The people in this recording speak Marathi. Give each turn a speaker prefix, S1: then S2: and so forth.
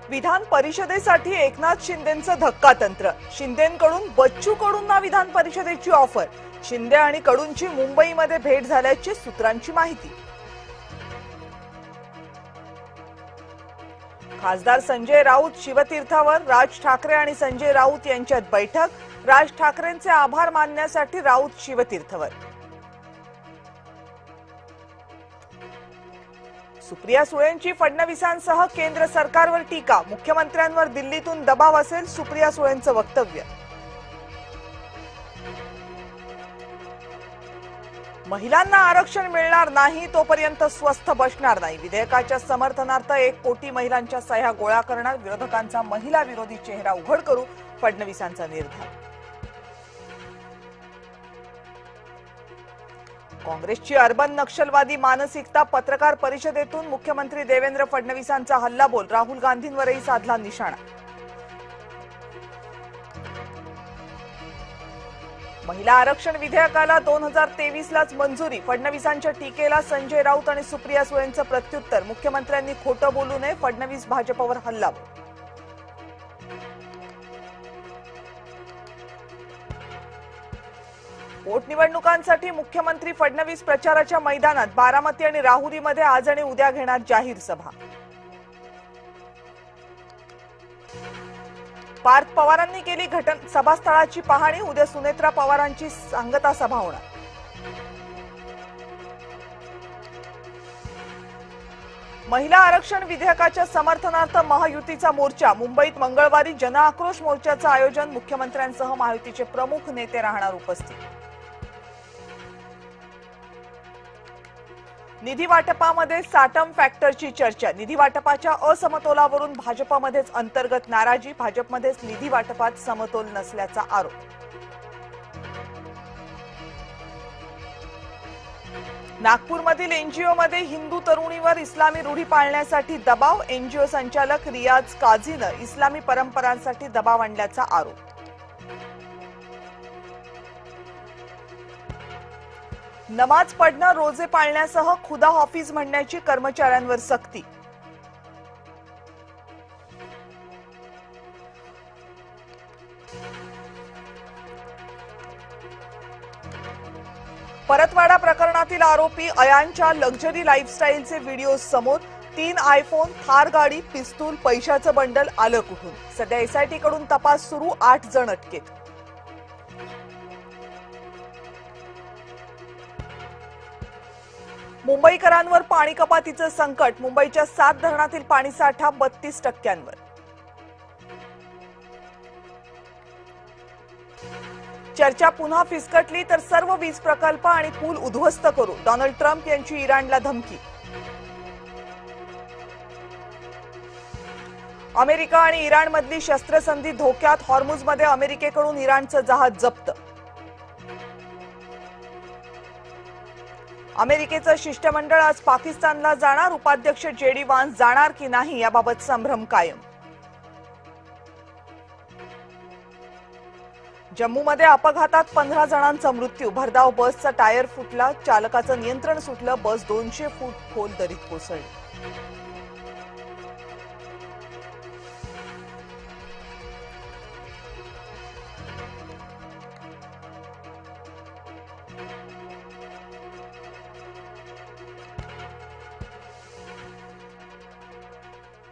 S1: विधान परिषदेसाठी एकनाथ शिंदेंचं धक्कातंत्र. शिंदेंकडून बच्चू कडूंना विधान परिषदेची ऑफर. शिंदे आणि कडूंची मुंबईमध्ये भेट झाल्याची सूत्रांची माहिती. खासदार संजय राऊत शिवतीर्थावर. राज ठाकरे आणि संजय राऊत यांच्यात बैठक. राज ठाकरेंचे आभार मानण्यासाठी राऊत शिवतीर्थावर. सुप्रिया सुळेंची फडणवीसांसह केंद्र सरकारवर टीका. मुख्यमंत्र्यांवर दिल्लीतून दबाव असेल सुप्रिया सुळेंचं वक्तव्य. महिलांना आरक्षण मिळणार नाही तोपर्यंत स्वस्थ बसणार नाही. विधेयकाच्या समर्थनार्थ 1 कोटी महिलांच्या सह्या गोळा करणार. विरोधकांचा महिला विरोधी चेहरा उघड करू, फडणवीसांचा निर्धार. काँग्रेसची अर्बन नक्षलवादी मानसिकता. पत्रकार परिषदेतून मुख्यमंत्री देवेंद्र फडणवीसांचा हल्लाबोल. राहुल गांधींवरही साधला निशाणा. महिला आरक्षण विधेयकाला 2023लाच मंजुरी. फडणवीसांच्या टीकेला संजय राऊत आणि सुप्रिया सुळेंचं प्रत्युत्तर. मुख्यमंत्र्यांनी खोटं बोलू नये, फडणवीस भाजपवर हल्लाबोल. पोटनिवडणुकांसाठी मुख्यमंत्री फडणवीस प्रचाराच्या मैदानात. बारामती आणि राहुरीमध्ये आज आणि उद्या घेणार जाहीर सभा. पार्थ पवारांनी केली सभास्थळाची पाहणी. उद्या सुनेत्रा पवारांची सांगता सभा होणार. महिला आरक्षण विधेयकाच्या समर्थनार्थ महायुतीचा मोर्चा. मुंबईत मंगळवारी जनआक्रोश मोर्चाचं आयोजन. मुख्यमंत्र्यांसह महायुतीचे प्रमुख नेते राहणार उपस्थित. निधी वाटपामध्ये साटम फॅक्टरची चर्चा. निधी वाटपाच्या असमतोलावरून भाजपमध्येच अंतर्गत नाराजी. भाजपमध्येच निधी वाटपात समतोल नसल्याचा आरोप. नागपूरमधील एनजीओमध्ये हिंदू तरुणीवर इस्लामी रूढी पाळण्यासाठी दबाव. एनजीओ संचालक रियाज काझीनं इस्लामी परंपरांसाठी दबाव आणल्याचा आरोप. नमाज पढणं, रोजे पाळण्यासह खुदा हाफिज म्हणण्याची कर्मचाऱ्यांवर सक्ती. परतवाडा प्रकरणातील आरोपी अयानच्या लक्झरी लाईफस्टाईलचे व्हिडिओ समोर. 3 आयफोन, थार गाडी, पिस्तूल, पैशाचं बंडल आलं कुठून? सध्या एसआयटी कडून तपास सुरू. 8 जण अटकेत. मुंबईकरांवर पाणी कपातीचं संकट. मुंबईच्या 7 धरणातील पाणीसाठा 32%. चर्चा पुन्हा फिसकटली तर सर्व वीज प्रकल्प आणि पूल उद्ध्वस्त करू. डोनाल्ड ट्रम्प यांची इराणला धमकी. अमेरिका आणि इराणमधली शस्त्रसंधी धोक्यात. हॉर्मुझमध्ये अमेरिकेकडून इराणचं जहाज जप्त. अमेरिकेचं शिष्टमंडळ आज पाकिस्तानला जाणार. उपाध्यक्ष जेडी वान्स जाणार की नाही याबाबत संभ्रम कायम. जम्मूमध्ये अपघातात 15 जणांचा मृत्यू. भरधाव बसचा टायर फुटला. चालकाचं नियंत्रण सुटलं. बस 200 फूट खोल दरीत कोसळली.